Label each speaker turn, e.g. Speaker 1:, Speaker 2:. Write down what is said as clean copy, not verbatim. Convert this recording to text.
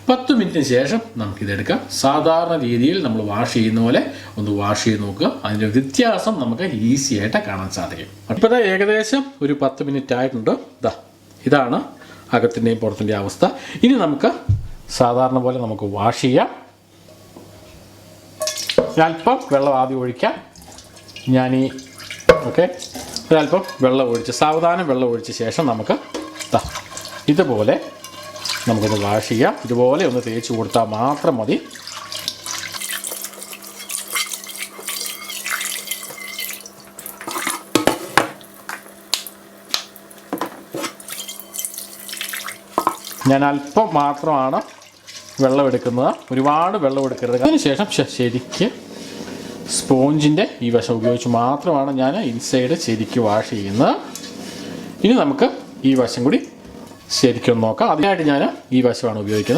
Speaker 1: 10 മിനിറ്റിന് ശേഷം നമുക്കിതെടുക്കാം. സാധാരണ രീതിയിൽ നമ്മൾ വാഷ് ചെയ്യുന്ന പോലെ ഒന്ന് വാഷ് ചെയ്ത് നോക്കുക. അതിൻ്റെ വ്യത്യാസം നമുക്ക് ഈസി ആയിട്ട് കാണാൻ സാധിക്കും. ഇപ്പോൾ ഏകദേശം ഒരു 10 മിനിറ്റ് ആയിട്ടുണ്ട്. ഇതാണ് അകത്തിൻ്റെയും പുറത്തിൻ്റെയും അവസ്ഥ. ഇനി നമുക്ക് സാധാരണ പോലെ നമുക്ക് വാഷ് ചെയ്യാം. ഒരല്പം വെള്ളം ആദ്യം ഒഴിക്കാം. ഒരല്പം വെള്ളം ഒഴിച്ച് സാവധാനം വെള്ളം ഒഴിച്ച ശേഷം നമുക്ക് ഇതുപോലെ നമുക്കൊന്ന് വാഷ് ചെയ്യാം. ഇതുപോലെ ഒന്ന് തേച്ച് കൊടുത്താൽ മാത്രം മതി. ഞാൻ അല്പം മാത്രമാണ് വെള്ളം എടുക്കുന്നത്, ഒരുപാട് വെള്ളം എടുക്കരുത്. അതിനുശേഷം ശരിക്ക് സ്പോഞ്ചിൻ്റെ ഈ വശം ഉപയോഗിച്ച് മാത്രമാണ് ഞാൻ ഇൻസൈഡ് ശരിക്ക് വാഷ് ചെയ്യുന്നത്. ഇനി നമുക്ക് ഈ വശം കൂടി ശരിക്കും നോക്കാം. അതിനായിട്ട് ഞാൻ ഈ വശമാണ് ഉപയോഗിക്കുന്നത്.